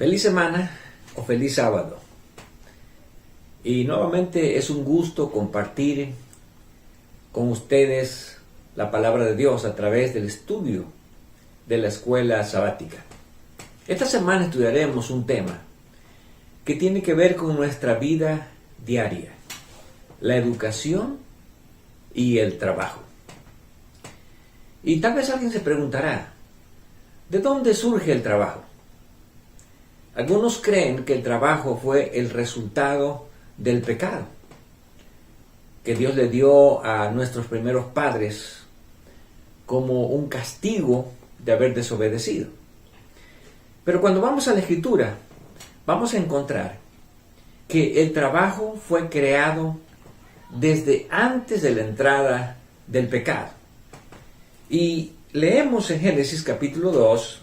Feliz semana o feliz sábado. Y nuevamente es un gusto compartir con ustedes la palabra de Dios a través del estudio de la escuela sabática. Esta semana estudiaremos un tema que tiene que ver con nuestra vida diaria, la educación y el trabajo. Y tal vez alguien se preguntará, ¿de dónde surge el trabajo? Algunos creen que el trabajo fue el resultado del pecado que Dios le dio a nuestros primeros padres como un castigo de haber desobedecido. Pero cuando vamos a la Escritura, vamos a encontrar que el trabajo fue creado desde antes de la entrada del pecado. Y leemos en Génesis capítulo 2,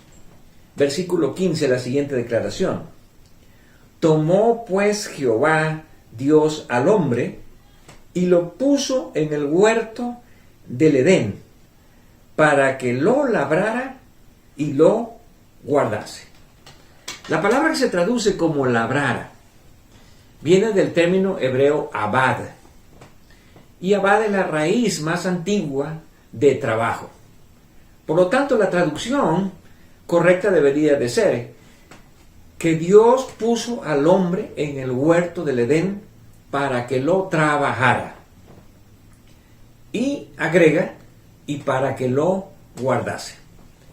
versículo 15, la siguiente declaración. Tomó pues Jehová Dios al hombre y lo puso en el huerto del Edén para que lo labrara y lo guardase. La palabra que se traduce como labrara viene del término hebreo abad. Y abad es la raíz más antigua de trabajo. Por lo tanto, la traducción correcta debería de ser que Dios puso al hombre en el huerto del Edén para que lo trabajara. Y agrega, y para que lo guardase.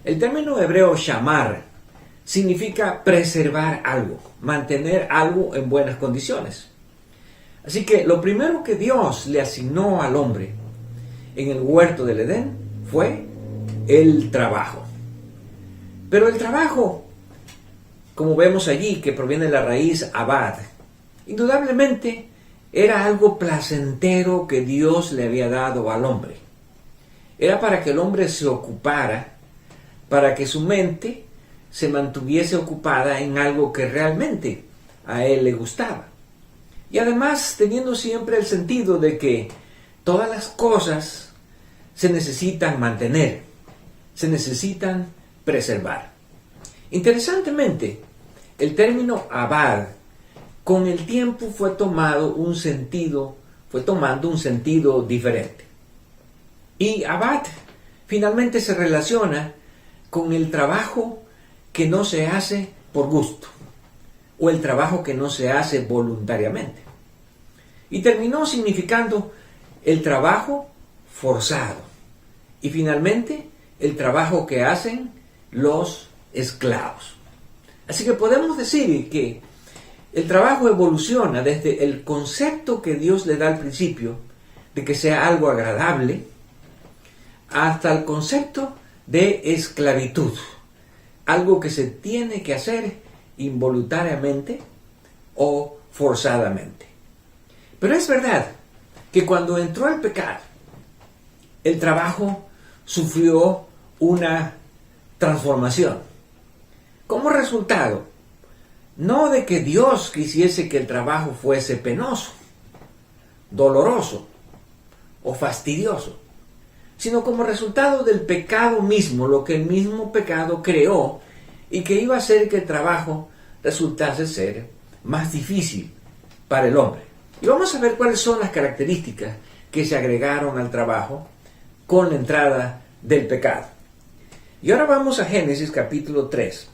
El término hebreo shamar significa preservar algo, mantener algo en buenas condiciones. Así que lo primero que Dios le asignó al hombre en el huerto del Edén fue el trabajo. Pero el trabajo, como vemos allí, que proviene de la raíz abad, indudablemente era algo placentero que Dios le había dado al hombre. Era para que el hombre se ocupara, para que su mente se mantuviese ocupada en algo que realmente a él le gustaba. Y además teniendo siempre el sentido de que todas las cosas se necesitan mantener, se necesitan preservar. Interesantemente, el término abad con el tiempo fue tomando un sentido diferente. Y abad finalmente se relaciona con el trabajo que no se hace por gusto o el trabajo que no se hace voluntariamente. Y terminó significando el trabajo forzado y finalmente el trabajo que hacen los esclavos. Así que podemos decir que el trabajo evoluciona desde el concepto que Dios le da al principio de que sea algo agradable hasta el concepto de esclavitud, algo que se tiene que hacer involuntariamente o forzadamente. Pero es verdad que cuando entró el pecado, el trabajo sufrió una transformación. Como resultado, no de que Dios quisiese que el trabajo fuese penoso, doloroso o fastidioso, sino como resultado del pecado mismo, lo que el mismo pecado creó y que iba a hacer que el trabajo resultase ser más difícil para el hombre. Y vamos a ver cuáles son las características que se agregaron al trabajo con la entrada del pecado. Y ahora vamos a Génesis capítulo 3,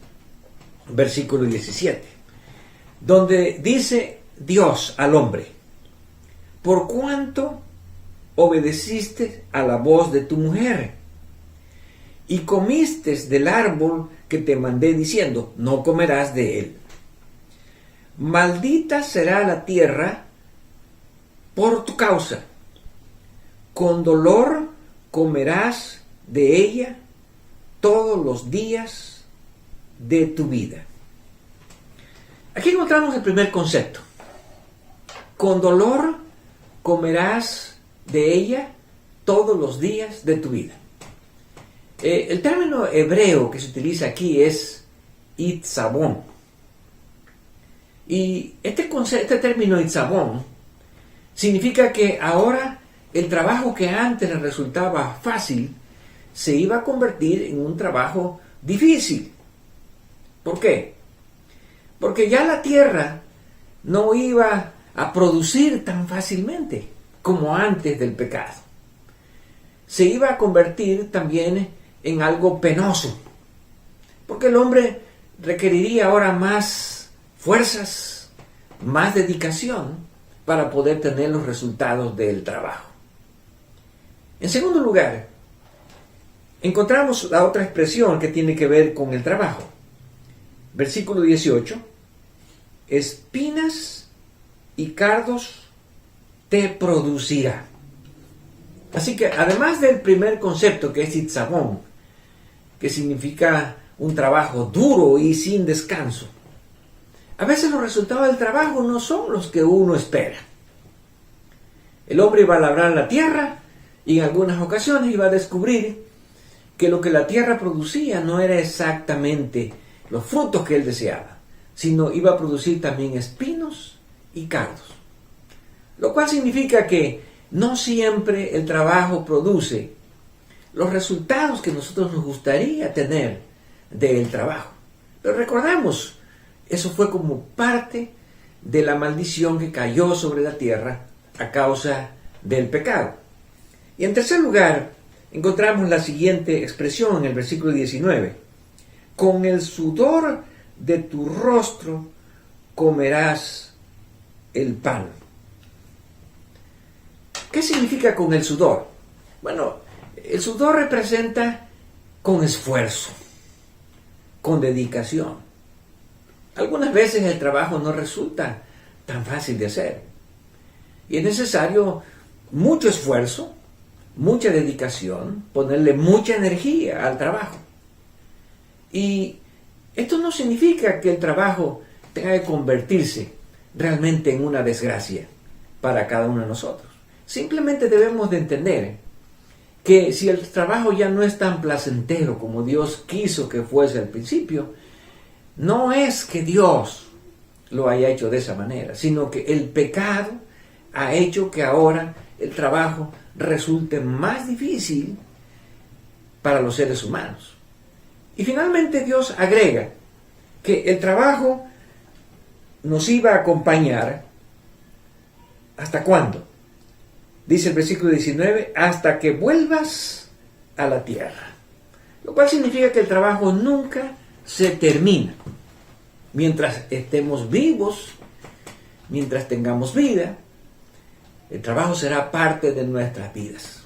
versículo 17, donde dice Dios al hombre: por cuanto obedeciste a la voz de tu mujer y comiste del árbol que te mandé diciendo, no comerás de él. Maldita será la tierra por tu causa. Con dolor comerás de ella todos los días de tu vida. Aquí encontramos el primer concepto. Con dolor comerás de ella todos los días de tu vida. El término hebreo que se utiliza aquí es itzabón. Y este término itzabón significa que ahora el trabajo que antes le resultaba fácil se iba a convertir en un trabajo difícil. ¿Por qué? porque ya la tierra no iba a producir tan fácilmente como antes del pecado. Se iba a convertir también en algo penoso, porque el hombre requeriría ahora más fuerzas, más dedicación para poder tener los resultados del trabajo. En segundo lugar, encontramos la otra expresión que tiene que ver con el trabajo. Versículo 18. Espinas y cardos te producirá. Así que además del primer concepto, que es itzabón, que significa un trabajo duro y sin descanso, a veces los resultados del trabajo no son los que uno espera. El hombre iba a labrar la tierra y en algunas ocasiones iba a descubrir que lo que la tierra producía no era exactamente los frutos que él deseaba, sino iba a producir también espinos y cardos. Lo cual significa que no siempre el trabajo produce los resultados que nosotros nos gustaría tener del trabajo. Pero recordamos, eso fue como parte de la maldición que cayó sobre la tierra a causa del pecado. Y en tercer lugar, encontramos la siguiente expresión en el versículo 19. Con el sudor de tu rostro comerás el pan. ¿Qué significa con el sudor? Bueno, el sudor representa con esfuerzo, con dedicación. Algunas veces el trabajo no resulta tan fácil de hacer. Y es necesario mucho esfuerzo, mucha dedicación, ponerle mucha energía al trabajo. Y esto no significa que el trabajo tenga que convertirse realmente en una desgracia para cada uno de nosotros. Simplemente debemos de entender que si el trabajo ya no es tan placentero como Dios quiso que fuese al principio, no es que Dios lo haya hecho de esa manera, sino que el pecado ha hecho que ahora el trabajo resulte más difícil para los seres humanos. Y finalmente Dios agrega que el trabajo nos iba a acompañar ¿hasta cuándo? Dice el versículo 19, hasta que vuelvas a la tierra. Lo cual significa que el trabajo nunca se termina. Mientras estemos vivos, mientras tengamos vida, el trabajo será parte de nuestras vidas.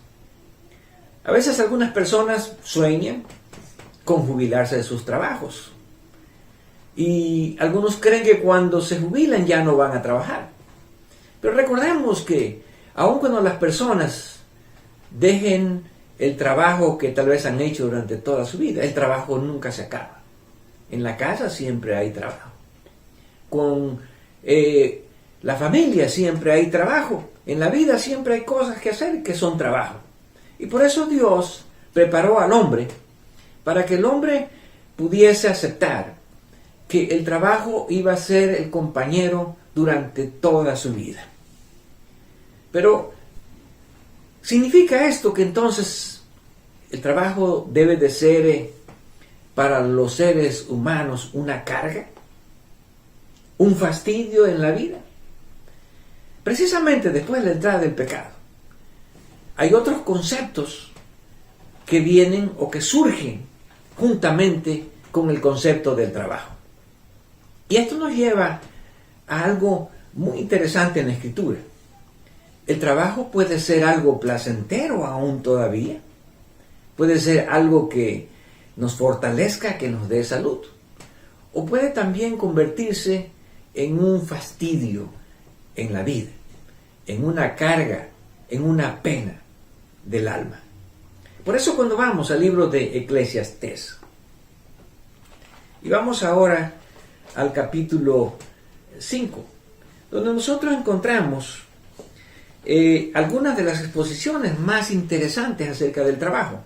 A veces algunas personas sueñan con jubilarse de sus trabajos. Y algunos creen que cuando se jubilan ya no van a trabajar. Pero recordemos que aun cuando las personas dejen el trabajo que tal vez han hecho durante toda su vida, el trabajo nunca se acaba. En la casa siempre hay trabajo. Con la familia siempre hay trabajo. En la vida siempre hay cosas que hacer que son trabajo. Y por eso Dios preparó al hombre para que el hombre pudiese aceptar que el trabajo iba a ser el compañero durante toda su vida. Pero, ¿significa esto que entonces el trabajo debe de ser para los seres humanos una carga? ¿Un fastidio en la vida? Precisamente después de la entrada del pecado, hay otros conceptos que vienen o que surgen juntamente con el concepto del trabajo. Y esto nos lleva a algo muy interesante en la Escritura. El trabajo puede ser algo placentero aún todavía. Puede ser algo que nos fortalezca, que nos dé salud. O puede también convertirse en un fastidio en la vida, en una carga, en una pena del alma. Por eso cuando vamos al libro de Eclesiastés, y vamos ahora al capítulo 5, donde nosotros encontramos algunas de las exposiciones más interesantes acerca del trabajo.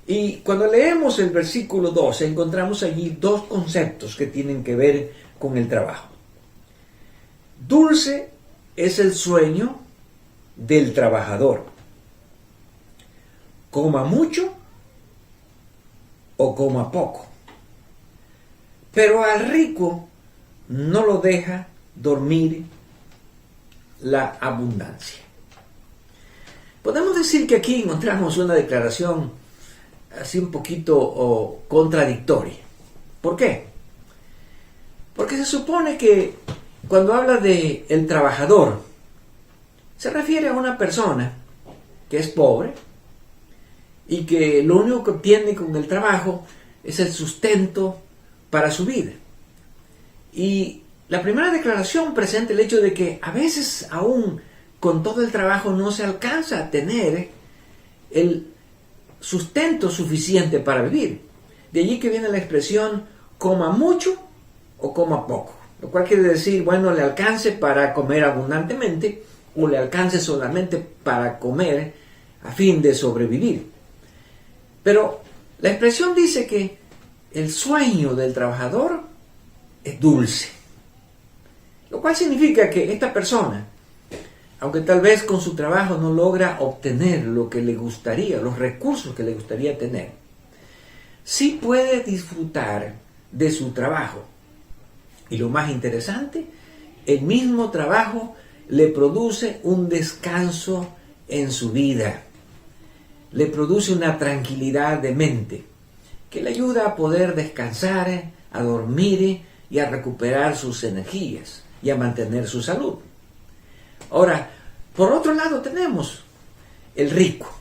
Y cuando leemos el versículo 12, encontramos allí dos conceptos que tienen que ver con el trabajo. Dulce es el sueño del trabajador. Coma mucho o coma poco. Pero al rico no lo deja dormir la abundancia. Podemos decir que aquí encontramos una declaración así un poquito contradictoria. ¿Por qué? Porque se supone que cuando habla de el trabajador, se refiere a una persona que es pobre y que lo único que obtiene con el trabajo es el sustento para su vida. Y la primera declaración presenta el hecho de que a veces aún con todo el trabajo no se alcanza a tener el sustento suficiente para vivir. De allí que viene la expresión coma mucho o coma poco, lo cual quiere decir, bueno, le alcance para comer abundantemente o le alcance solamente para comer a fin de sobrevivir. Pero la expresión dice que el sueño del trabajador es dulce, lo cual significa que esta persona, aunque tal vez con su trabajo no logra obtener lo que le gustaría, los recursos que le gustaría tener, sí puede disfrutar de su trabajo. Y lo más interesante, el mismo trabajo le produce un descanso en su vida, le produce una tranquilidad de mente que le ayuda a poder descansar, a dormir y a recuperar sus energías y a mantener su salud. Ahora, por otro lado tenemos el rico.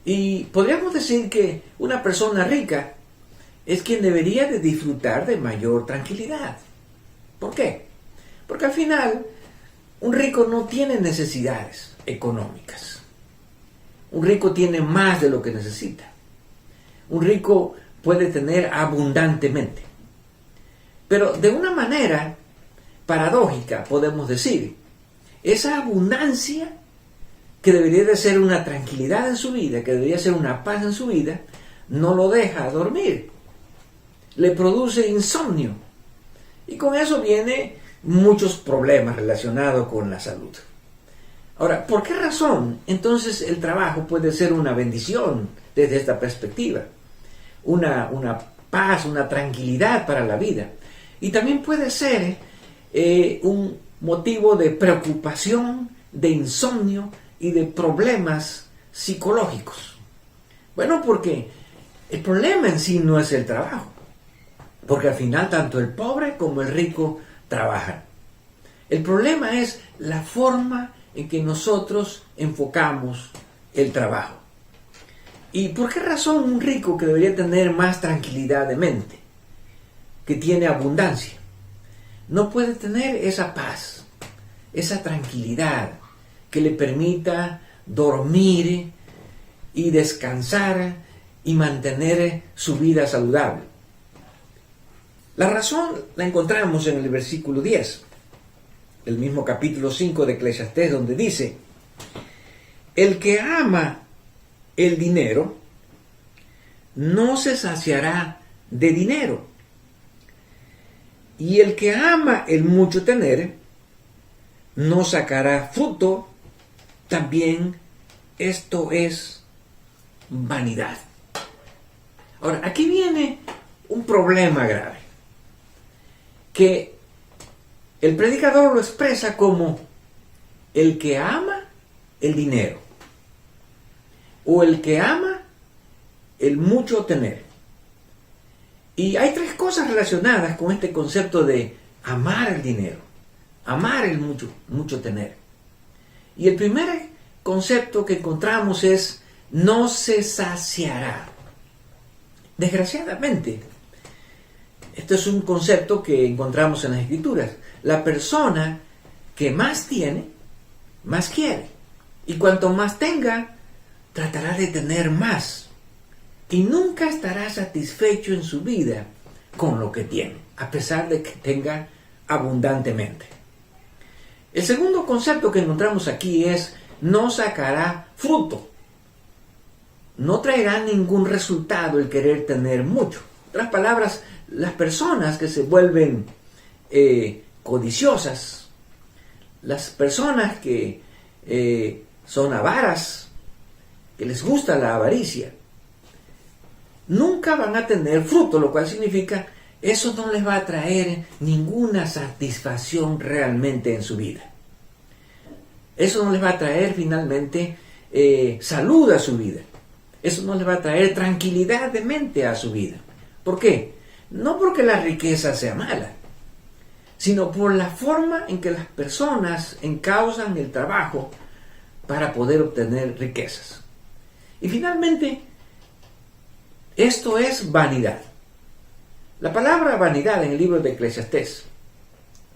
Y podríamos decir que una persona rica es quien debería de disfrutar de mayor tranquilidad. ¿Por qué? Porque al final un rico no tiene necesidades económicas. Un rico tiene más de lo que necesita. Un rico puede tener abundantemente. Pero de una manera paradójica podemos decir, esa abundancia que debería de ser una tranquilidad en su vida, que debería ser una paz en su vida, no lo deja dormir. Le produce insomnio. Y con eso vienen muchos problemas relacionados con la salud. Ahora, ¿por qué razón entonces el trabajo puede ser una bendición desde esta perspectiva? Una paz, una tranquilidad para la vida. Y también puede ser un motivo de preocupación, de insomnio y de problemas psicológicos. Bueno, porque el problema en sí no es el trabajo. Porque al final tanto el pobre como el rico trabajan. El problema es la forma en que nosotros enfocamos el trabajo. ¿Y por qué razón un rico que debería tener más tranquilidad de mente, que tiene abundancia, no puede tener esa paz, esa tranquilidad que le permita dormir y descansar y mantener su vida saludable? La razón la encontramos en el versículo 10, el mismo capítulo 5 de Eclesiastés, donde dice: el que ama el dinero no se saciará de dinero, y el que ama el mucho tener no sacará fruto. También esto es vanidad. Ahora, aquí viene un problema grave, que el predicador lo expresa como el que ama el dinero o el que ama el mucho tener. Y hay tres cosas relacionadas con este concepto de amar el dinero, amar el mucho tener. Y el primer concepto que encontramos es no se saciará. Desgraciadamente, este es un concepto que encontramos en las Escrituras. La persona que más tiene, más quiere. Y cuanto más tenga, tratará de tener más. Y nunca estará satisfecho en su vida con lo que tiene, a pesar de que tenga abundantemente. El segundo concepto que encontramos aquí es no sacará fruto. No traerá ningún resultado el querer tener mucho. En otras palabras, las personas que se vuelven codiciosas, las personas que son avaras, que les gusta la avaricia, nunca van a tener fruto, lo cual significa eso no les va a traer ninguna satisfacción realmente en su vida. Eso no les va a traer finalmente salud a su vida. Eso no les va a traer tranquilidad de mente a su vida. ¿Por qué? No porque la riqueza sea mala, sino por la forma en que las personas encausan el trabajo para poder obtener riquezas. Y finalmente, esto es vanidad. La palabra vanidad en el libro de Eclesiastés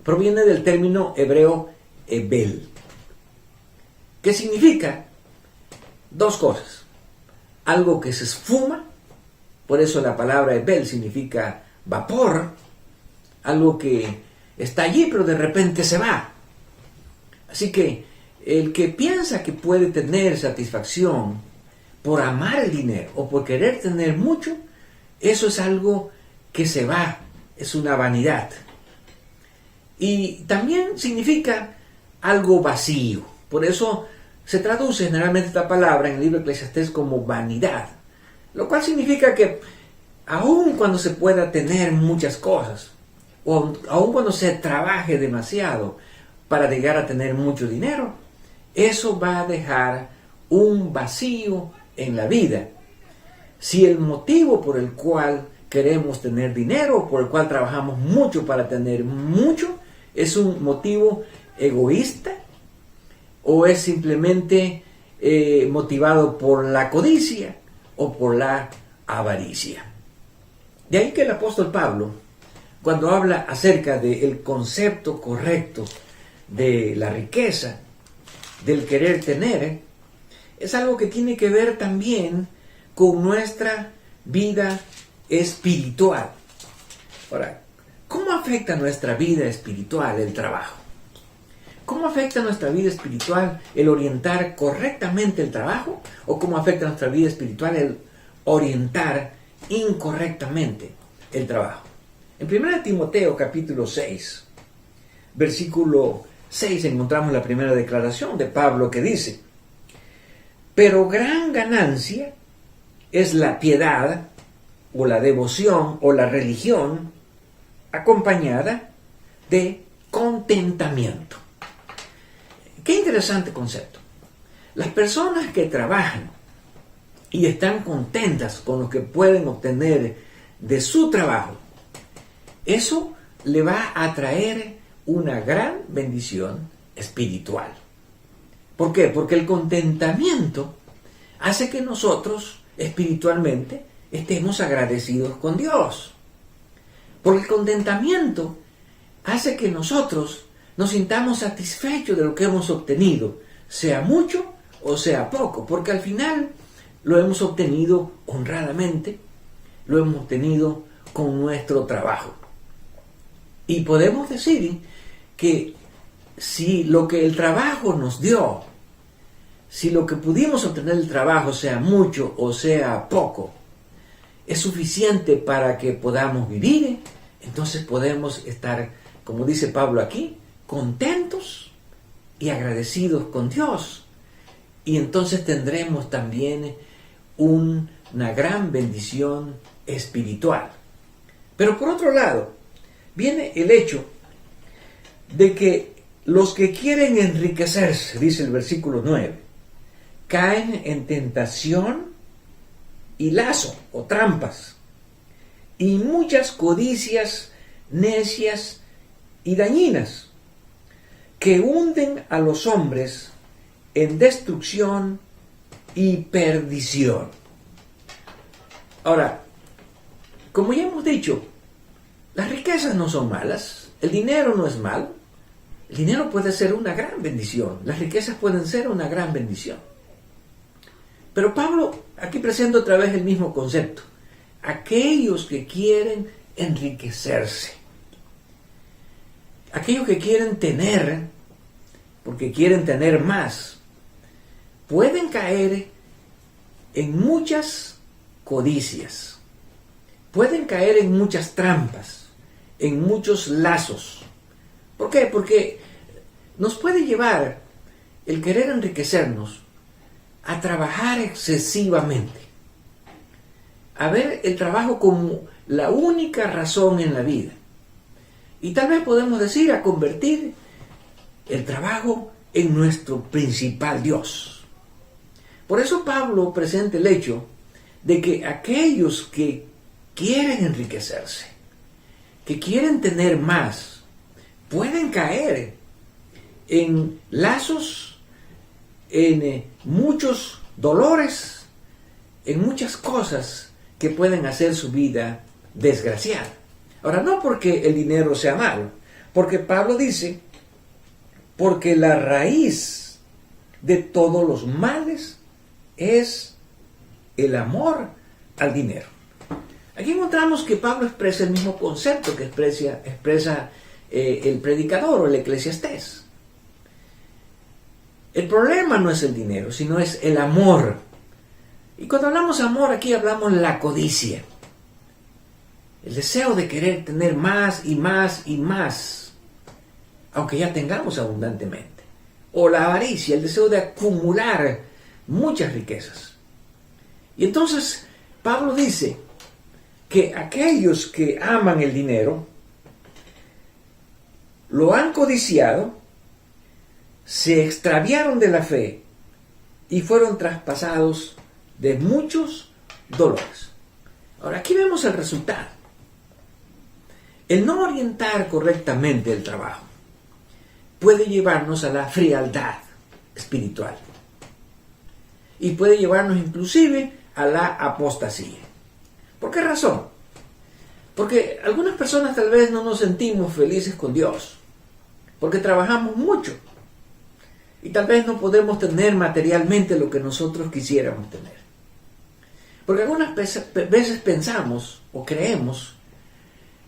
proviene del término hebreo hebel, que significa dos cosas. Algo que se esfuma, por eso la palabra hebel significa vapor, algo que está allí pero de repente se va. Así que el que piensa que puede tener satisfacción por amar el dinero o por querer tener mucho, eso es algo que se va, es una vanidad. Y también significa algo vacío. Por eso se traduce generalmente esta palabra en el libro de Eclesiastés como vanidad, lo cual significa que aun cuando se pueda tener muchas cosas, o aun cuando se trabaje demasiado para llegar a tener mucho dinero, eso va a dejar un vacío en la vida. Si el motivo por el cual queremos tener dinero, por el cual trabajamos mucho para tener mucho, es un motivo egoísta, o es simplemente motivado por la codicia o por la avaricia. De ahí que el apóstol Pablo, cuando habla acerca del concepto correcto de la riqueza, del querer tener, es algo que tiene que ver también con nuestra vida espiritual. Ahora, ¿cómo afecta nuestra vida espiritual el trabajo? ¿Cómo afecta nuestra vida espiritual el orientar correctamente el trabajo? ¿O cómo afecta nuestra vida espiritual el orientar incorrectamente el trabajo? En 1 Timoteo capítulo 6, versículo 6, encontramos la primera declaración de Pablo que dice: pero gran ganancia es la piedad o la devoción o la religión acompañada de contentamiento. Qué interesante concepto. Las personas que trabajan y están contentas con lo que pueden obtener de su trabajo, eso le va a traer una gran bendición espiritual. ¿Por qué? Porque el contentamiento hace que nosotros espiritualmente estemos agradecidos con Dios. Porque el contentamiento hace que nosotros nos sintamos satisfechos de lo que hemos obtenido, sea mucho o sea poco, porque al final lo hemos obtenido honradamente, lo hemos obtenido con nuestro trabajo. Y podemos decir que si lo que el trabajo nos dio, si lo que pudimos obtener del trabajo, sea mucho o sea poco, es suficiente para que podamos vivir, entonces podemos estar, como dice Pablo aquí, contentos y agradecidos con Dios. Y entonces tendremos también una gran bendición espiritual. Pero por otro lado, viene el hecho de que los que quieren enriquecerse, dice el versículo 9, caen en tentación y lazo o trampas y muchas codicias necias y dañinas que hunden a los hombres en destrucción y perdición. Ahora, como ya hemos dicho, las riquezas no son malas, el dinero no es malo, el dinero puede ser una gran bendición, las riquezas pueden ser una gran bendición. Pero Pablo aquí presenta otra vez el mismo concepto. Aquellos que quieren enriquecerse, aquellos que quieren tener, porque quieren tener más, pueden caer en muchas codicias, pueden caer en muchas trampas, en muchos lazos. ¿Por qué? Porque nos puede llevar el querer enriquecernos a trabajar excesivamente. a ver el trabajo como la única razón en la vida. Y tal vez podemos decir a convertir el trabajo en nuestro principal Dios. Por eso Pablo presenta el hecho de que aquellos que quieren enriquecerse, que quieren tener más, pueden caer en lazos, en muchos dolores, en muchas cosas que pueden hacer su vida desgraciada. Ahora, no porque el dinero sea malo, porque Pablo dice, porque la raíz de todos los males es el amor al dinero. Aquí encontramos que Pablo expresa el mismo concepto que expresa el predicador o el eclesiastés. El problema no es el dinero, sino es el amor. Y cuando hablamos amor, aquí hablamos la codicia. El deseo de querer tener más y más y más, aunque ya tengamos abundantemente. O la avaricia, el deseo de acumular muchas riquezas. Y entonces Pablo dice que aquellos que aman el dinero, lo han codiciado, se extraviaron de la fe y fueron traspasados de muchos dolores. Ahora, aquí vemos el resultado. El no orientar correctamente el trabajo puede llevarnos a la frialdad espiritual y puede llevarnos inclusive a la apostasía. ¿Por qué razón? Porque algunas personas tal vez no nos sentimos felices con Dios, porque trabajamos mucho y tal vez no podemos tener materialmente lo que nosotros quisiéramos tener. Porque algunas veces pensamos o creemos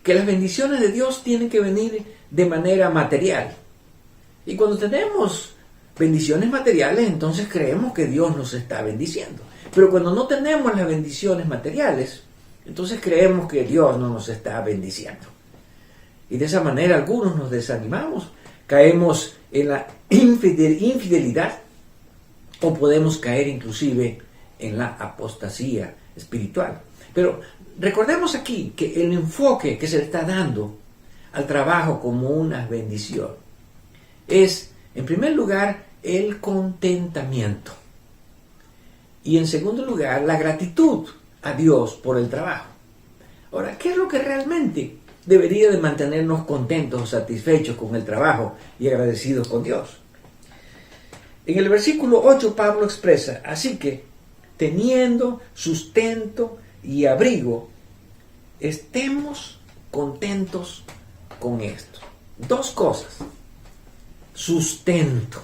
que las bendiciones de Dios tienen que venir de manera material. Y cuando tenemos bendiciones materiales, entonces creemos que Dios nos está bendiciendo. Pero cuando no tenemos las bendiciones materiales, entonces creemos que Dios no nos está bendiciendo. Y de esa manera algunos nos desanimamos, caemos en la infidelidad o podemos caer inclusive en la apostasía espiritual. Pero recordemos aquí que el enfoque que se le está dando al trabajo como una bendición es, en primer lugar, el contentamiento. Y en segundo lugar, la gratitud a Dios por el trabajo. Ahora, ¿qué es lo que realmente debería de mantenernos contentos o satisfechos con el trabajo y agradecidos con Dios? En el versículo 8 Pablo expresa, así que, teniendo sustento y abrigo, estemos contentos con esto. Dos cosas. Sustento.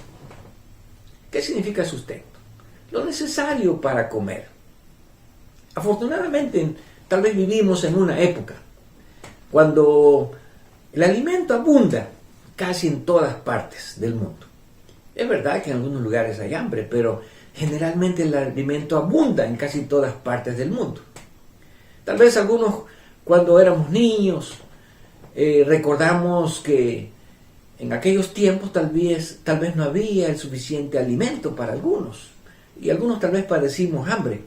¿Qué significa sustento? Lo necesario para comer. Afortunadamente, tal vez vivimos en una época cuando el alimento abunda casi en todas partes del mundo. Es verdad que en algunos lugares hay hambre, pero generalmente el alimento abunda en casi todas partes del mundo. Tal vez algunos, cuando éramos niños, recordamos que en aquellos tiempos tal vez no había el suficiente alimento para algunos. Y algunos tal vez padecimos hambre.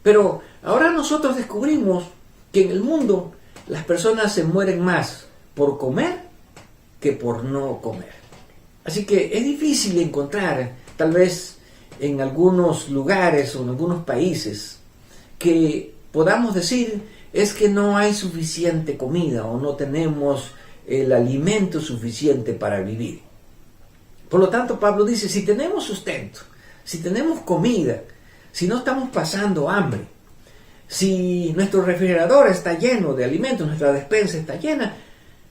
Pero ahora nosotros descubrimos que en el mundo las personas se mueren más por comer que por no comer. Así que es difícil encontrar, tal vez en algunos lugares o en algunos países, que podamos decir es que no hay suficiente comida o no tenemos el alimento suficiente para vivir. Por lo tanto, Pablo dice, si tenemos sustento, si tenemos comida, si no estamos pasando hambre, si nuestro refrigerador está lleno de alimentos, nuestra despensa está llena,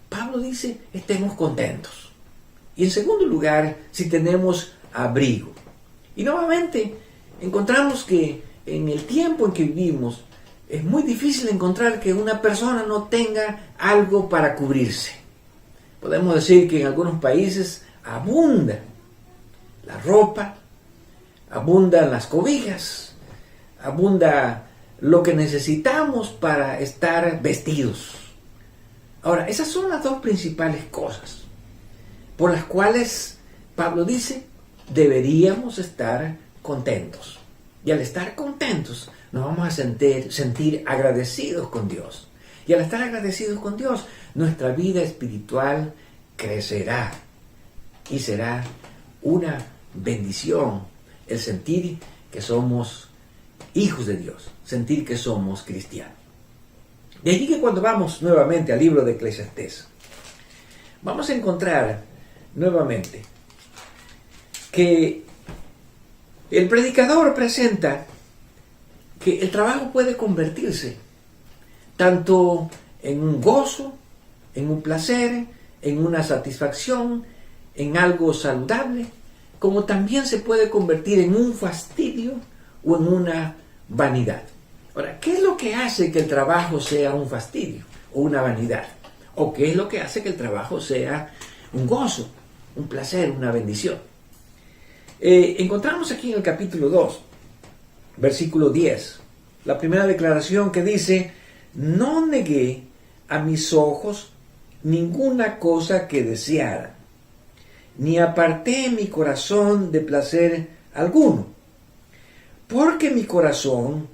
Pablo dice, estemos contentos. Y en segundo lugar, si tenemos abrigo. Y nuevamente encontramos que en el tiempo en que vivimos es muy difícil encontrar que una persona no tenga algo para cubrirse. Podemos decir que en algunos países abunda la ropa, abundan las cobijas, abunda lo que necesitamos para estar vestidos. Ahora, esas son las dos principales cosas por las cuales Pablo dice, deberíamos estar contentos. Y al estar contentos, nos vamos a sentir agradecidos con Dios. Y al estar agradecidos con Dios, nuestra vida espiritual crecerá y será una bendición el sentir que somos hijos de Dios, sentir que somos cristianos. De allí que cuando vamos nuevamente al libro de Eclesiastés, vamos a encontrar nuevamente que el predicador presenta que el trabajo puede convertirse tanto en un gozo, en un placer, en una satisfacción, en algo saludable, como también se puede convertir en un fastidio o en una vanidad. Ahora, ¿qué es lo que hace que el trabajo sea un fastidio o una vanidad? ¿O qué es lo que hace que el trabajo sea un gozo, un placer, una bendición? Encontramos aquí en el capítulo 2, versículo 10, la primera declaración que dice: no negué a mis ojos ninguna cosa que deseara, ni aparté mi corazón de placer alguno, porque mi corazón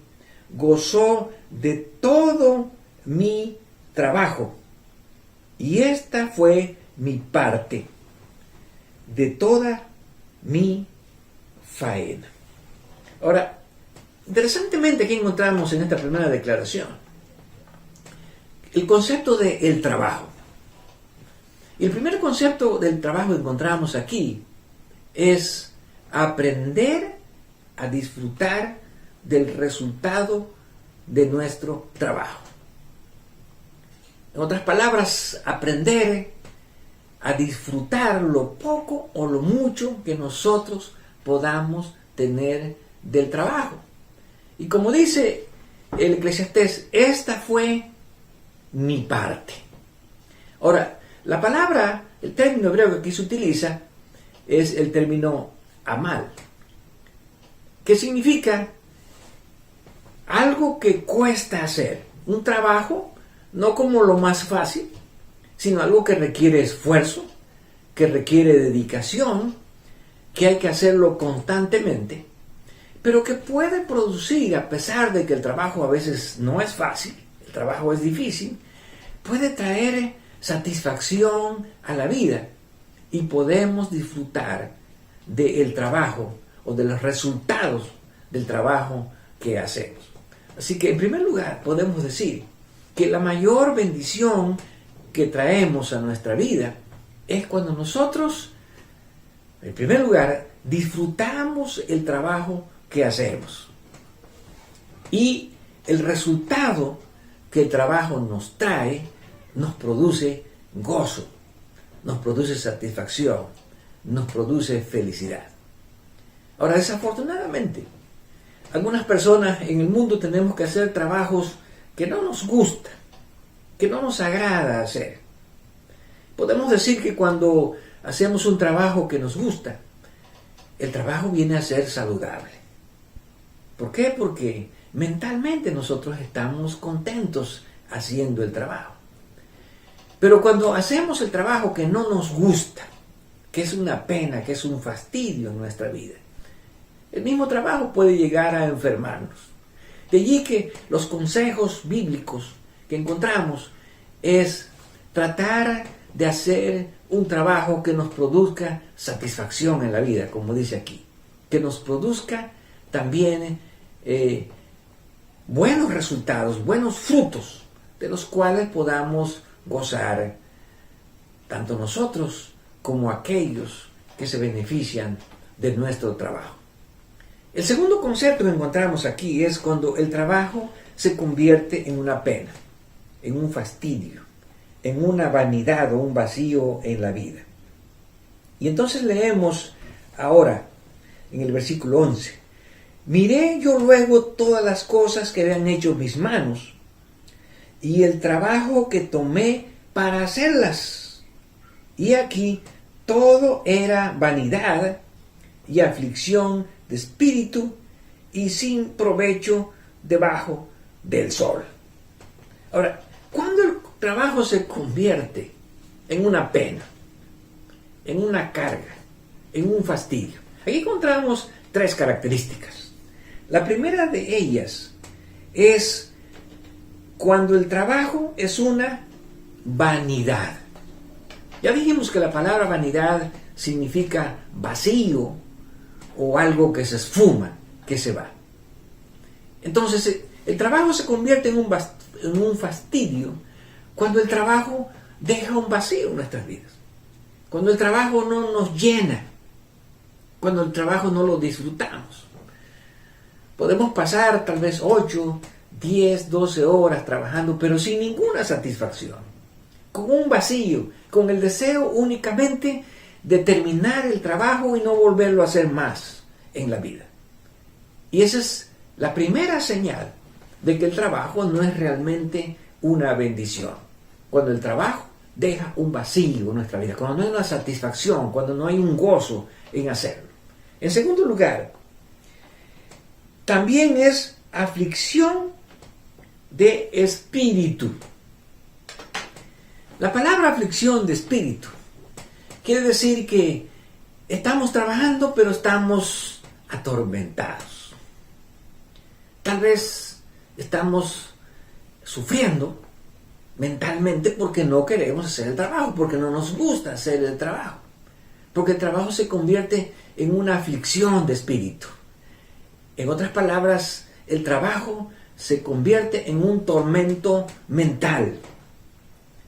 gozó de todo mi trabajo, y esta fue mi parte de toda mi faena. Ahora, interesantemente aquí encontramos en esta primera declaración el concepto del trabajo. Y el primer concepto del trabajo que encontramos aquí es aprender a disfrutar del resultado de nuestro trabajo. En otras palabras, aprender a disfrutar lo poco o lo mucho que nosotros podamos tener del trabajo. Y como dice el Eclesiastés, esta fue mi parte. Ahora, la palabra, el término hebreo que aquí se utiliza es el término amal, que significa algo que cuesta hacer, un trabajo no como lo más fácil, sino algo que requiere esfuerzo, que requiere dedicación, que hay que hacerlo constantemente, pero que puede producir, a pesar de que el trabajo a veces no es fácil, el trabajo es difícil, puede traer satisfacción a la vida y podemos disfrutar del trabajo o de los resultados del trabajo que hacemos. Así que en primer lugar podemos decir que la mayor bendición que traemos a nuestra vida es cuando nosotros, en primer lugar, disfrutamos el trabajo que hacemos. Y el resultado que el trabajo nos trae nos produce gozo, nos produce satisfacción, nos produce felicidad. Ahora, desafortunadamente, algunas personas en el mundo tenemos que hacer trabajos que no nos gustan, que no nos agrada hacer. Podemos decir que cuando hacemos un trabajo que nos gusta, el trabajo viene a ser saludable. ¿Por qué? Porque mentalmente nosotros estamos contentos haciendo el trabajo. Pero cuando hacemos el trabajo que no nos gusta, que es una pena, que es un fastidio en nuestra vida, el mismo trabajo puede llegar a enfermarnos. De allí que los consejos bíblicos que encontramos es tratar de hacer un trabajo que nos produzca satisfacción en la vida, como dice aquí, que nos produzca también buenos resultados, buenos frutos, de los cuales podamos gozar tanto nosotros como aquellos que se benefician de nuestro trabajo. El segundo concepto que encontramos aquí es cuando el trabajo se convierte en una pena, en un fastidio, en una vanidad o un vacío en la vida. Y entonces leemos ahora en el versículo 11: miré yo luego todas las cosas que habían hecho mis manos y el trabajo que tomé para hacerlas. Y aquí todo era vanidad y aflicción de espíritu y sin provecho debajo del sol. Ahora, cuando el trabajo se convierte en una pena, en una carga, en un fastidio, aquí encontramos tres características. La primera de ellas es cuando el trabajo es una vanidad. Ya dijimos que la palabra vanidad significa vacío o algo que se esfuma, que se va. Entonces, el trabajo se convierte en un fastidio cuando el trabajo deja un vacío en nuestras vidas. Cuando el trabajo no nos llena, cuando el trabajo no lo disfrutamos. Podemos pasar tal vez 8, 10, 12 horas trabajando, pero sin ninguna satisfacción, con un vacío, con el deseo únicamente de terminar el trabajo y no volverlo a hacer más en la vida. Y esa es la primera señal de que el trabajo no es realmente una bendición. Cuando el trabajo deja un vacío en nuestra vida, cuando no hay una satisfacción, cuando no hay un gozo en hacerlo. En segundo lugar, también es aflicción de espíritu. La palabra aflicción de espíritu quiere decir que estamos trabajando, pero estamos atormentados. Tal vez estamos sufriendo mentalmente porque no queremos hacer el trabajo, porque no nos gusta hacer el trabajo, porque el trabajo se convierte en una aflicción de espíritu. En otras palabras, el trabajo se convierte en un tormento mental.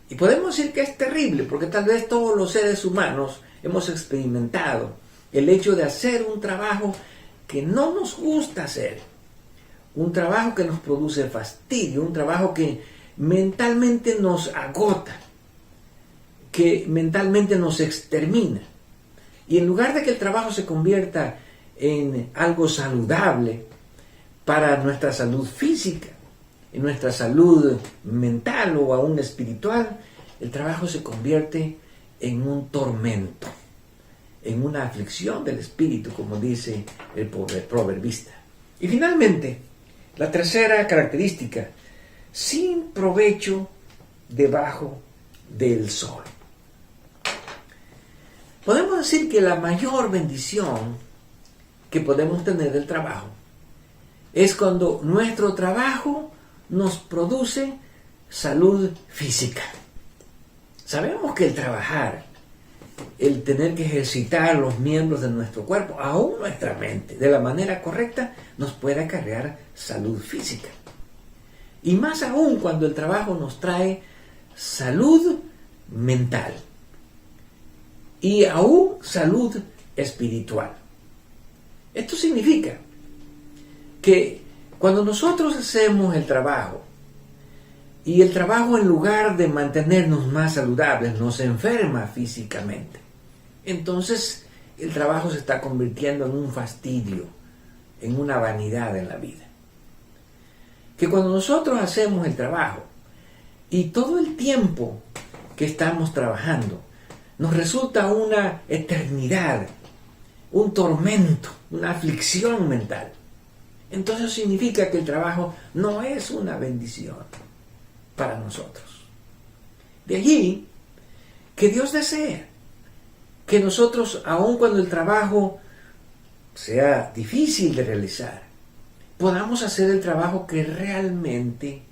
Y podemos decir que es terrible, porque tal vez todos los seres humanos hemos experimentado el hecho de hacer un trabajo que no nos gusta hacer, un trabajo que nos produce fastidio, un trabajo que mentalmente nos agota, que mentalmente nos extermina. Y en lugar de que el trabajo se convierta en algo saludable para nuestra salud física, en nuestra salud mental o aún espiritual, el trabajo se convierte en un tormento, en una aflicción del espíritu, como dice el proverbista. Y finalmente, la tercera característica, sin provecho debajo del sol. Podemos decir que la mayor bendición que podemos tener del trabajo es cuando nuestro trabajo nos produce salud física. Sabemos que el trabajar, el tener que ejercitar los miembros de nuestro cuerpo, aún nuestra mente, de la manera correcta, nos puede acarrear salud física. Y más aún cuando el trabajo nos trae salud mental y aún salud espiritual. Esto significa que cuando nosotros hacemos el trabajo y el trabajo, en lugar de mantenernos más saludables, nos enferma físicamente, entonces el trabajo se está convirtiendo en un fastidio, en una vanidad en la vida. Que cuando nosotros hacemos el trabajo y todo el tiempo que estamos trabajando nos resulta una eternidad, un tormento, una aflicción mental, entonces significa que el trabajo no es una bendición para nosotros. De allí que Dios desea que nosotros, aun cuando el trabajo sea difícil de realizar, podamos hacer el trabajo que realmente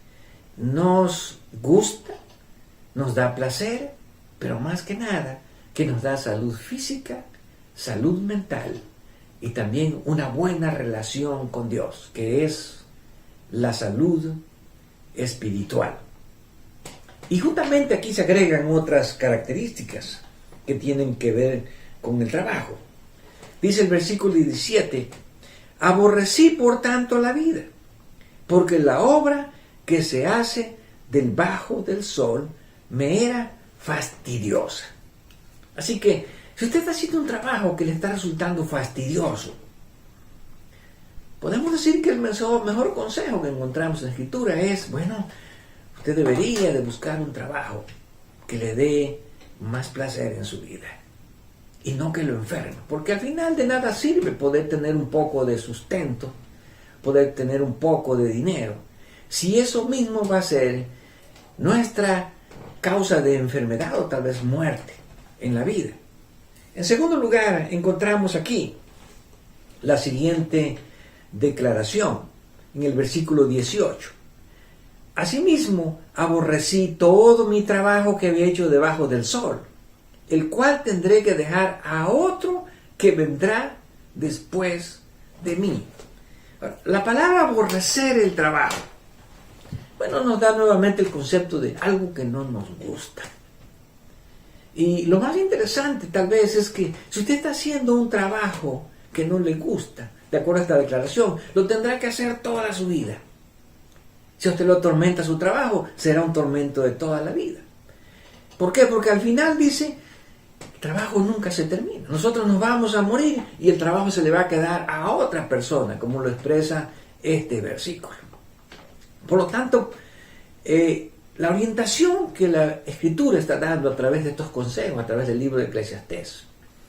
nos gusta, nos da placer, pero más que nada, que nos da salud física, salud mental y también una buena relación con Dios, que es la salud espiritual. Y justamente aquí se agregan otras características que tienen que ver con el trabajo. Dice el versículo 17, aborrecí por tanto la vida, porque la obra que se hace debajo del sol me era fastidiosa. Así que, si usted está haciendo un trabajo que le está resultando fastidioso, podemos decir que el mejor consejo que encontramos en la Escritura es, bueno, usted debería de buscar un trabajo que le dé más placer en su vida y no que lo enferme, porque al final de nada sirve poder tener un poco de sustento, poder tener un poco de dinero, si eso mismo va a ser nuestra causa de enfermedad o tal vez muerte en la vida. En segundo lugar, encontramos aquí la siguiente declaración. en el versículo 18. Asimismo, aborrecí todo mi trabajo que había hecho debajo del sol, el cual tendré que dejar a otro que vendrá después de mí. La palabra aborrecer el trabajo, bueno, nos da nuevamente el concepto de algo que no nos gusta. Y lo más interesante tal vez es que si usted está haciendo un trabajo que no le gusta, de acuerdo a esta declaración, lo tendrá que hacer toda su vida. Si a usted lo atormenta su trabajo, será un tormento de toda la vida. ¿Por qué? Porque al final dice, el trabajo nunca se termina. Nosotros nos vamos a morir y el trabajo se le va a quedar a otra persona, como lo expresa este versículo. Por lo tanto, la orientación que la Escritura está dando a través de estos consejos, a través del libro de Eclesiastés,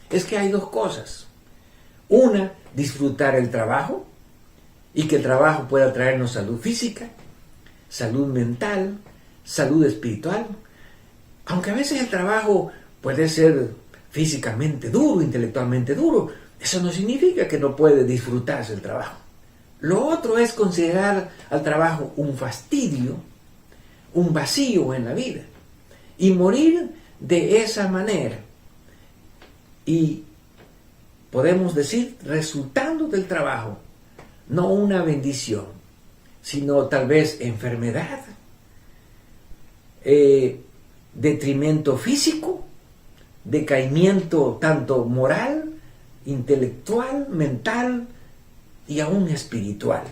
es que hay dos cosas. Una, disfrutar el trabajo y que el trabajo pueda traernos salud física, salud mental, salud espiritual. Aunque a veces el trabajo puede ser físicamente duro, intelectualmente duro, eso no significa que no puede disfrutarse el trabajo. Lo otro es considerar al trabajo un fastidio, un vacío en la vida, y morir de esa manera. Y podemos decir, resultando del trabajo, no una bendición, sino tal vez enfermedad, detrimento físico, decaimiento tanto moral, intelectual, mental y aún espiritual.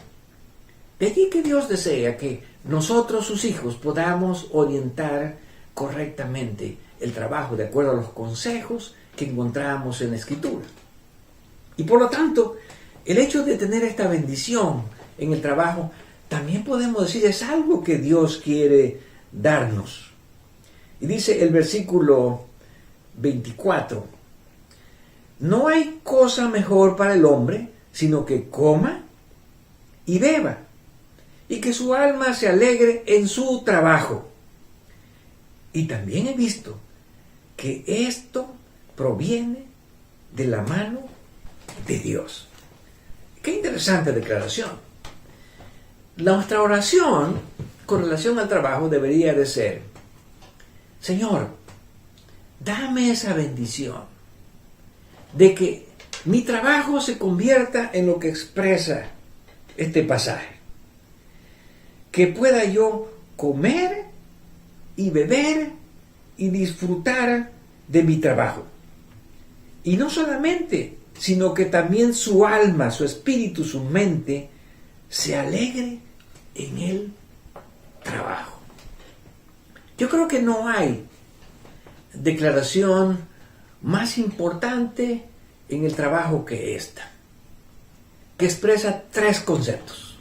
De allí que Dios desea que nosotros, sus hijos, podamos orientar correctamente el trabajo de acuerdo a los consejos que encontramos en la Escritura. Y por lo tanto, el hecho de tener esta bendición en el trabajo, también podemos decir es algo que Dios quiere darnos. Y dice el versículo 24, no hay cosa mejor para el hombre, sino que coma y beba, y que su alma se alegre en su trabajo. Y también he visto que esto proviene de la mano de Dios. Qué interesante declaración. Nuestra oración con relación al trabajo debería de ser, Señor, dame esa bendición de que mi trabajo se convierta en lo que expresa este pasaje. Que pueda yo comer y beber y disfrutar de mi trabajo. Y no solamente, sino que también su alma, su espíritu, su mente se alegre en el trabajo. Yo creo que no hay declaración más importante en el trabajo que esta, que expresa tres conceptos.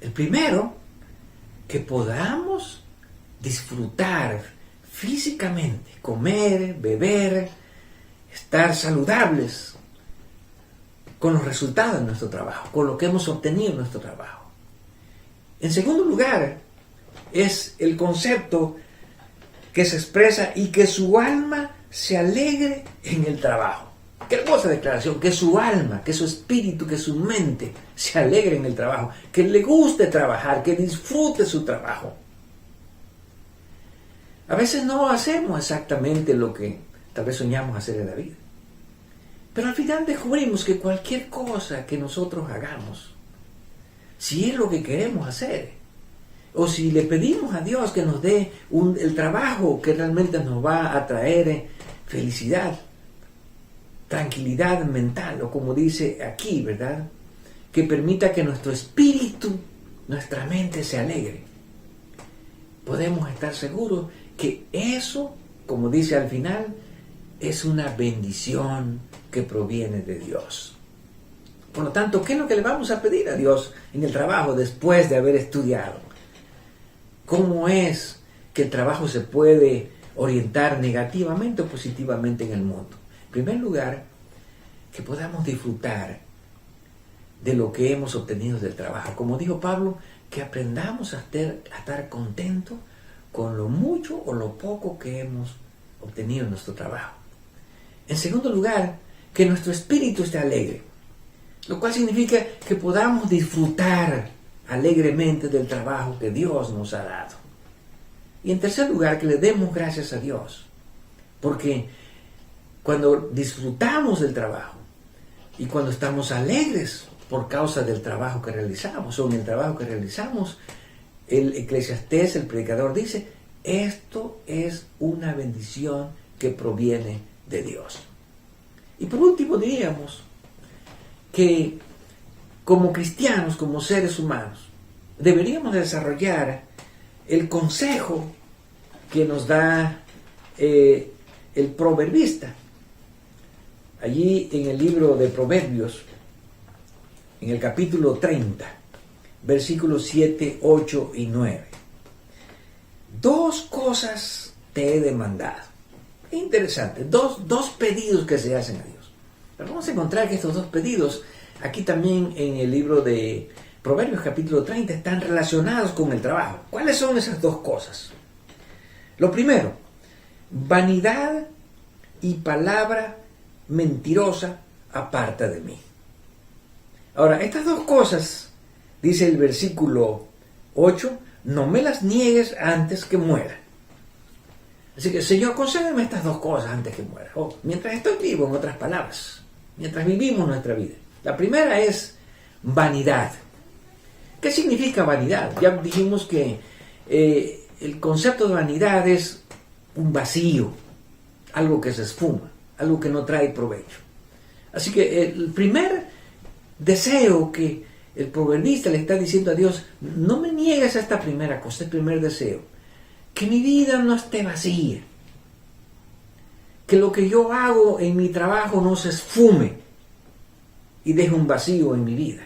El primero, que podamos disfrutar físicamente, comer, beber, estar saludables con los resultados de nuestro trabajo, con lo que hemos obtenido en nuestro trabajo. En segundo lugar, es el concepto que se expresa y que su alma se alegre en el trabajo. Qué hermosa declaración, que su alma, que su espíritu, que su mente se alegre en el trabajo, que le guste trabajar, que disfrute su trabajo. A veces no hacemos exactamente lo que tal vez soñamos hacer en la vida. Pero al final descubrimos que cualquier cosa que nosotros hagamos, si es lo que queremos hacer, o si le pedimos a Dios que nos dé el trabajo que realmente nos va a traer felicidad, tranquilidad mental, o como dice aquí, ¿verdad? Que permita que nuestro espíritu, nuestra mente se alegre. Podemos estar seguros que eso, como dice al final, es una bendición que proviene de Dios. Por lo tanto, ¿qué es lo que le vamos a pedir a Dios en el trabajo después de haber estudiado? ¿Cómo es que el trabajo se puede orientar negativamente o positivamente en el mundo? En primer lugar, que podamos disfrutar de lo que hemos obtenido del trabajo. Como dijo Pablo, que aprendamos a estar contentos con lo mucho o lo poco que hemos obtenido en nuestro trabajo. En segundo lugar, que nuestro espíritu esté alegre, lo cual significa que podamos disfrutar alegremente del trabajo que Dios nos ha dado. Y en tercer lugar, que le demos gracias a Dios. Porque cuando disfrutamos del trabajo y cuando estamos alegres por causa del trabajo que realizamos, o en el trabajo que realizamos, el Eclesiastés, el predicador, dice, esto es una bendición que proviene de Dios. Y por último diríamos que como cristianos, como seres humanos, deberíamos desarrollar el consejo que nos da el proverbista. Allí en el libro de Proverbios, en el capítulo 30, versículos 7, 8 y 9. 2 cosas te he demandado. Interesante, dos pedidos que se hacen a Dios. Pero vamos a encontrar que estos 2 pedidos, aquí también en el libro de Proverbios capítulo 30, están relacionados con el trabajo. ¿Cuáles son esas 2 cosas? Lo primero, vanidad y palabra mentirosa aparta de mí. Ahora, estas 2 cosas, dice el versículo 8, no me las niegues antes que muera. Así que, Señor, concédeme estas 2 cosas antes que muera. O mientras estoy vivo, en otras palabras, mientras vivimos nuestra vida. La primera es vanidad. ¿Qué significa vanidad? Ya dijimos que el concepto de vanidad es un vacío, algo que se esfuma, algo que no trae provecho. Así que el primer deseo que el proverbista le está diciendo a Dios, no me niegues esta primera cosa, el primer deseo, que mi vida no esté vacía, que lo que yo hago en mi trabajo no se esfume y deje un vacío en mi vida.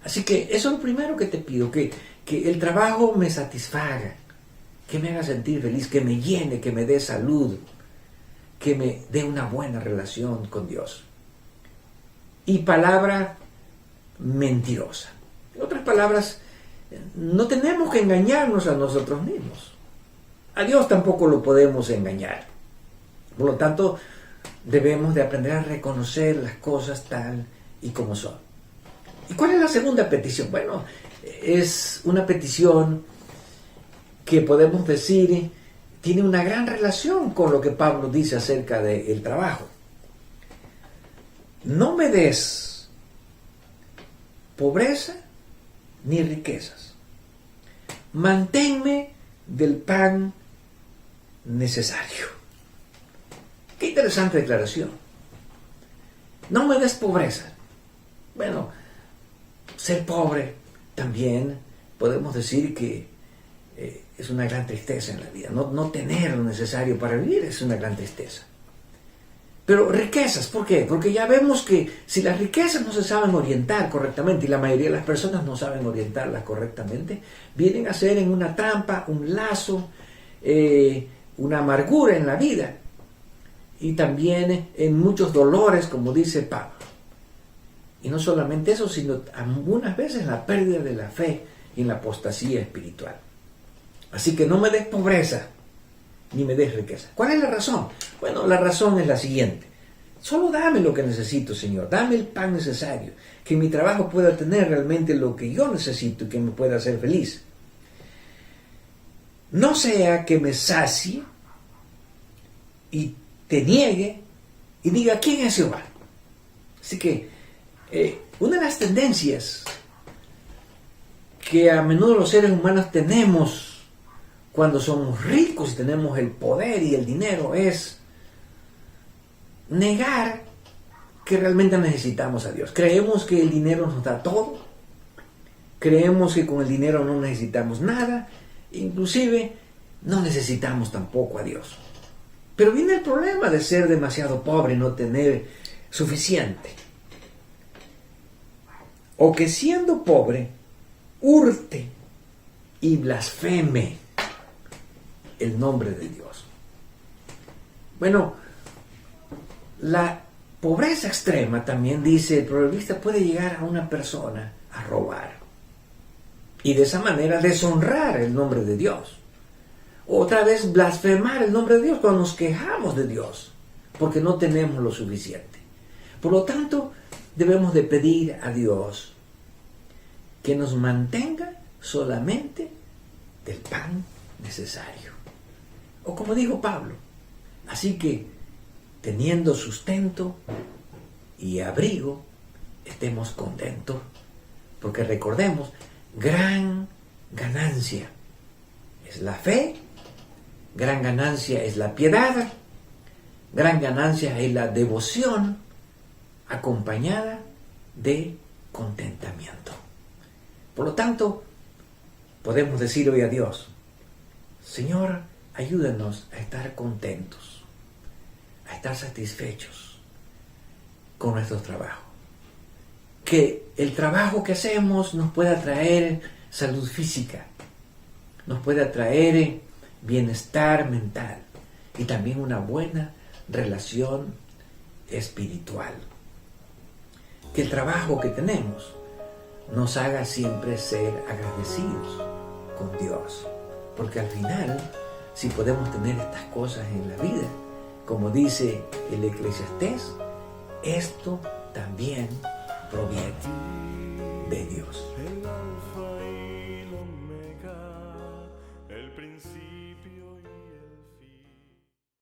Así que eso es lo primero que te pido, que el trabajo me satisfaga, que me haga sentir feliz, que me llene, que me dé salud, que me dé una buena relación con Dios. Y palabra mentirosa. En otras palabras, no tenemos que engañarnos a nosotros mismos. A Dios tampoco lo podemos engañar. Por lo tanto, debemos de aprender a reconocer las cosas tal y como son. ¿Y cuál es la segunda petición? Bueno, es una petición que podemos decir tiene una gran relación con lo que Pablo dice acerca del trabajo. No me des pobreza ni riquezas. Manténme del pan necesario. Qué interesante declaración. No me des pobreza. Bueno, ser pobre también podemos decir que es una gran tristeza en la vida. No tener lo necesario para vivir es una gran tristeza. Pero riquezas, ¿por qué? Porque ya vemos que si las riquezas no se saben orientar correctamente, y la mayoría de las personas no saben orientarlas correctamente, vienen a ser en una trampa, un lazo, una amargura en la vida, y también en muchos dolores, como dice Pablo. Y no solamente eso, sino algunas veces la pérdida de la fe y en la apostasía espiritual. Así que no me des pobreza, ni me des riqueza. ¿Cuál es la razón? Bueno, la razón es la siguiente. Solo dame lo que necesito, Señor. Dame el pan necesario. Que mi trabajo pueda tener realmente lo que yo necesito y que me pueda hacer feliz. No sea que me sacie y te niegue y diga, ¿quién es Jehová? Así que una de las tendencias que a menudo los seres humanos tenemos cuando somos ricos y tenemos el poder y el dinero es negar que realmente necesitamos a Dios. Creemos que el dinero nos da todo, creemos que con el dinero no necesitamos nada, inclusive no necesitamos tampoco a Dios. Pero viene el problema de ser demasiado pobre y no tener suficiente. O que siendo pobre, hurte y blasfeme el nombre de Dios. Bueno, la pobreza extrema, también dice el proverbista, puede llegar a una persona a robar y de esa manera deshonrar el nombre de Dios. Otra vez blasfemar el nombre de Dios cuando nos quejamos de Dios porque no tenemos lo suficiente. Por lo tanto, debemos de pedir a Dios que nos mantenga solamente del pan necesario. O como dijo Pablo, así que teniendo sustento y abrigo, estemos contentos, porque recordemos, gran ganancia es la fe, gran ganancia es la piedad, gran ganancia es la devoción acompañada de contentamiento. Por lo tanto, podemos decir hoy a Dios, Señor, ayúdanos a estar contentos, a estar satisfechos con nuestro trabajo. Que el trabajo que hacemos nos pueda traer salud física, nos pueda traer bienestar mental y también una buena relación espiritual. Que el trabajo que tenemos nos haga siempre ser agradecidos con Dios, porque al final, si podemos tener estas cosas en la vida, como dice el Eclesiastés, esto también proviene de Dios.